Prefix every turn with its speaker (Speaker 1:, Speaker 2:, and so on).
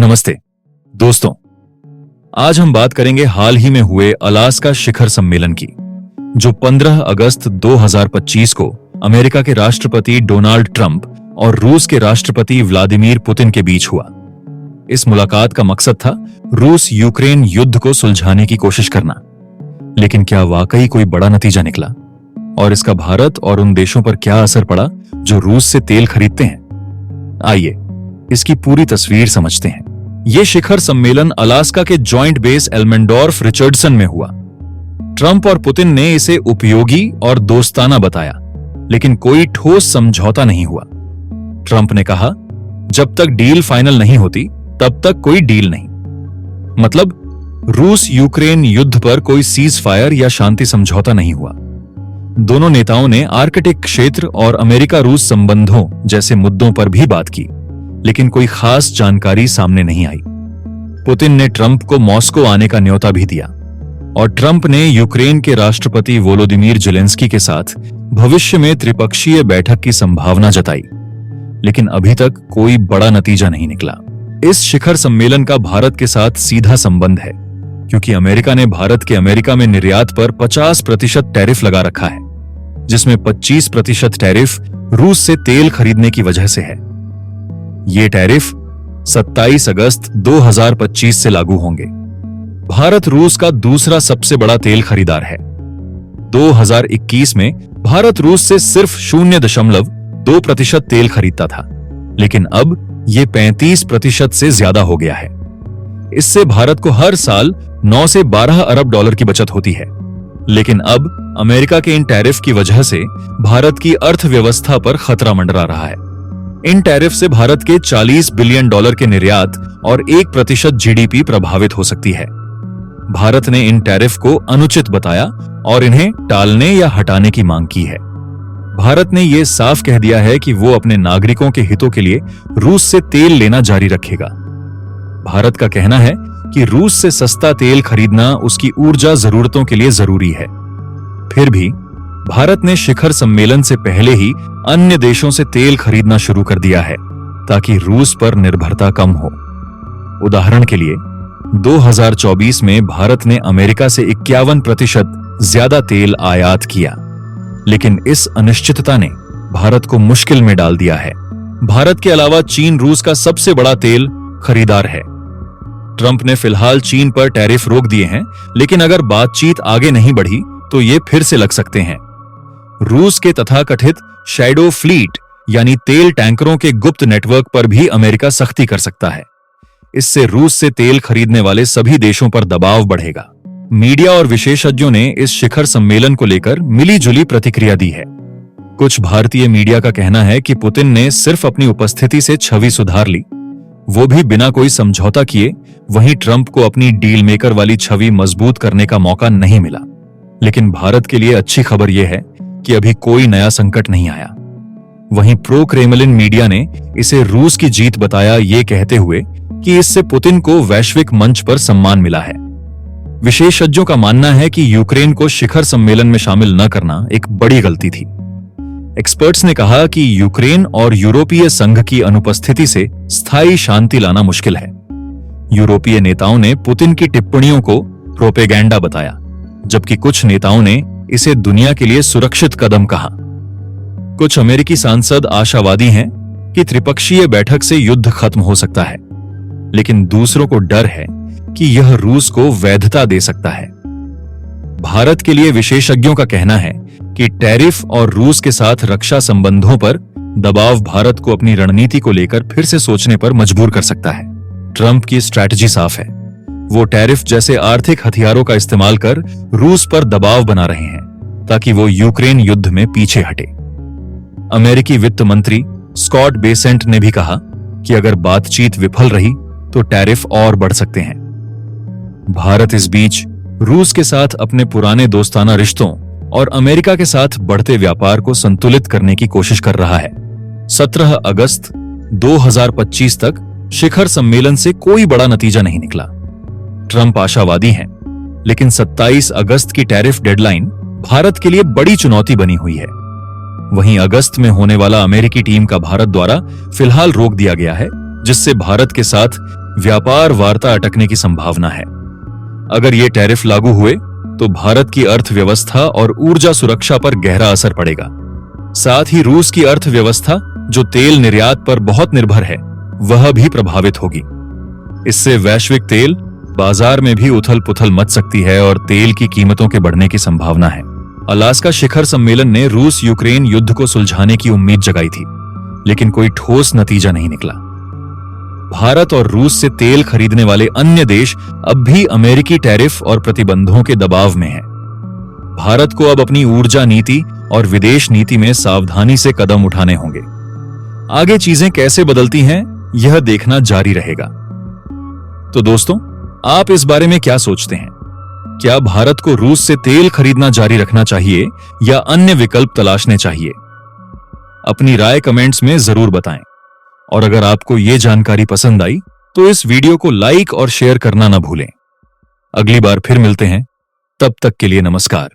Speaker 1: नमस्ते दोस्तों, आज हम बात करेंगे हाल ही में हुए अलास्का शिखर सम्मेलन की, जो 15 अगस्त 2025 को अमेरिका के राष्ट्रपति डोनाल्ड ट्रंप और रूस के राष्ट्रपति व्लादिमीर पुतिन के बीच हुआ। इस मुलाकात का मकसद था रूस यूक्रेन युद्ध को सुलझाने की कोशिश करना। लेकिन क्या वाकई कोई बड़ा नतीजा निकला, और इसका भारत और उन देशों पर क्या असर पड़ा जो रूस से तेल खरीदते हैं? आइए इसकी पूरी तस्वीर समझते हैं। यह शिखर सम्मेलन अलास्का के जॉइंट बेस एल्मेंडोर्फ रिचर्डसन में हुआ। ट्रंप और पुतिन ने इसे उपयोगी और दोस्ताना बताया, लेकिन कोई ठोस समझौता नहीं हुआ। ट्रंप ने कहा, जब तक डील फाइनल नहीं होती तब तक कोई डील नहीं। मतलब रूस यूक्रेन युद्ध पर कोई सीज फायर या शांति समझौता नहीं हुआ। दोनों नेताओं ने आर्कटिक क्षेत्र और अमेरिका रूस संबंधों जैसे मुद्दों पर भी बात की, लेकिन कोई खास जानकारी सामने नहीं आई। पुतिन ने ट्रंप को मॉस्को आने का न्योता भी दिया, और ट्रंप ने यूक्रेन के राष्ट्रपति वोलोदिमीर जेलेंस्की के साथ भविष्य में त्रिपक्षीय बैठक की संभावना जताई। लेकिन अभी तक कोई बड़ा नतीजा नहीं निकला। इस शिखर सम्मेलन का भारत के साथ सीधा संबंध है, क्योंकि अमेरिका ने भारत के अमेरिका में निर्यात पर 50% टैरिफ लगा रखा है, जिसमें 25% टैरिफ रूस से तेल खरीदने की वजह से है। ये टैरिफ 27 अगस्त 2025 से लागू होंगे। भारत रूस का दूसरा सबसे बड़ा तेल खरीदार है। 2021 में भारत रूस से सिर्फ 0.2% तेल खरीदता था, लेकिन अब ये 35% से ज्यादा हो गया है। इससे भारत को हर साल 9 से 12 अरब डॉलर की बचत होती है। लेकिन अब अमेरिका के इन टैरिफ की वजह से भारत की अर्थव्यवस्था पर खतरा मंडरा रहा है। इन टैरिफ से भारत के 40 बिलियन डॉलर के निर्यात और 1% जीडीपी प्रभावित हो सकती है। भारत ने इन टैरिफ को अनुचित बताया और इन्हें टालने या हटाने की मांग की है। भारत ने यह साफ कह दिया है कि वो अपने नागरिकों के हितों के लिए रूस से तेल लेना जारी रखेगा। भारत का कहना है कि रूस से सस्ता तेल खरीदना उसकी ऊर्जा जरूरतों के लिए जरूरी है। फिर भी भारत ने शिखर सम्मेलन से पहले ही अन्य देशों से तेल खरीदना शुरू कर दिया है, ताकि रूस पर निर्भरता कम हो। उदाहरण के लिए 2024 में भारत ने अमेरिका से 51% ज्यादा तेल आयात किया, लेकिन इस अनिश्चितता ने भारत को मुश्किल में डाल दिया है। भारत के अलावा चीन रूस का सबसे बड़ा तेल खरीदार है। ट्रंप ने फिलहाल चीन पर टैरिफ रोक दिए हैं, लेकिन अगर बातचीत आगे नहीं बढ़ी तो ये फिर से लग सकते हैं। रूस के तथाकथित शैडो फ्लीट यानी तेल टैंकरों के गुप्त नेटवर्क पर भी अमेरिका सख्ती कर सकता है। इससे रूस से तेल खरीदने वाले सभी देशों पर दबाव बढ़ेगा। मीडिया और विशेषज्ञों ने इस शिखर सम्मेलन को लेकर मिली-जुली प्रतिक्रिया दी है। कुछ भारतीय मीडिया का कहना है कि पुतिन ने सिर्फ अपनी उपस्थिति से छवि सुधार ली, वो भी बिना कोई समझौता किए। वहीं ट्रंप को अपनी डील मेकर वाली छवि मजबूत करने का मौका नहीं मिला। लेकिन भारत के लिए अच्छी खबर यह है कि अभी कोई नया संकट नहीं आया। वहीं प्रो क्रेमलिन मीडिया ने इसे रूस की जीत बताया, ये कहते हुए कि इससे पुतिन को वैश्विक मंच पर सम्मान मिला है। विशेषज्ञों का मानना है कि यूक्रेन को शिखर सम्मेलन में शामिल न करना एक बड़ी गलती थी। एक्सपर्ट्स ने कहा कि यूक्रेन और यूरोपीय संघ की अनुपस्थिति से स्थायी शांति लाना मुश्किल है। यूरोपीय नेताओं ने पुतिन की टिप्पणियों को प्रोपेगेंडा बताया, जबकि कुछ नेताओं ने इसे दुनिया के लिए सुरक्षित कदम कहा। कुछ अमेरिकी सांसद आशावादी हैं कि त्रिपक्षीय बैठक से युद्ध खत्म हो सकता है, लेकिन दूसरों को डर है कि यह रूस को वैधता दे सकता है। भारत के लिए विशेषज्ञों का कहना है कि टैरिफ और रूस के साथ रक्षा संबंधों पर दबाव भारत को अपनी रणनीति को लेकर फिर से सोचने पर मजबूर कर सकता है। ट्रंप की स्ट्रैटेजी साफ है, वो टैरिफ जैसे आर्थिक हथियारों का इस्तेमाल कर रूस पर दबाव बना रहे हैं, ताकि वो यूक्रेन युद्ध में पीछे हटे। अमेरिकी वित्त मंत्री स्कॉट बेसेंट ने भी कहा कि अगर बातचीत विफल रही तो टैरिफ और बढ़ सकते हैं। भारत इस बीच रूस के साथ अपने पुराने दोस्ताना रिश्तों और अमेरिका के साथ बढ़ते व्यापार को संतुलित करने की कोशिश कर रहा है। 17 अगस्त 2025 तक शिखर सम्मेलन से कोई बड़ा नतीजा नहीं निकला। ट्रंप आशावादी हैं, लेकिन 27 अगस्त की टैरिफ डेडलाइन भारत के लिए बड़ी चुनौती बनी हुई है। वहीं अगस्त में होने वाला अमेरिकी टीम का भारत द्वारा फिलहाल रोक दिया गया है, जिससे भारत के साथ व्यापार वार्ता अटकने की संभावना है। अगर ये टैरिफ लागू हुए तो भारत की अर्थव्यवस्था और ऊर्जा सुरक्षा पर गहरा असर पड़ेगा। साथ ही रूस की अर्थव्यवस्था, जो तेल निर्यात पर बहुत निर्भर है, वह भी प्रभावित होगी। इससे वैश्विक तेल बाजार में भी उथल पुथल मच सकती है और तेल की कीमतों के बढ़ने की संभावना है। अलास्का शिखर सम्मेलन ने रूस यूक्रेन युद्ध को सुलझाने की उम्मीद जगाई थी, लेकिन कोई ठोस नतीजा नहीं निकला। भारत और रूस से तेल खरीदने वाले अन्य देश अब भी अमेरिकी टैरिफ और प्रतिबंधों के दबाव में हैं। भारत को अब अपनी ऊर्जा नीति और विदेश नीति में सावधानी से कदम उठाने होंगे। आगे चीजें कैसे बदलती हैं, यह देखना जारी रहेगा। तो दोस्तों, आप इस बारे में क्या सोचते हैं? क्या भारत को रूस से तेल खरीदना जारी रखना चाहिए या अन्य विकल्प तलाशने चाहिए? अपनी राय कमेंट्स में जरूर बताएं। और अगर आपको यह जानकारी पसंद आई तो इस वीडियो को लाइक और शेयर करना ना भूलें। अगली बार फिर मिलते हैं, तब तक के लिए नमस्कार।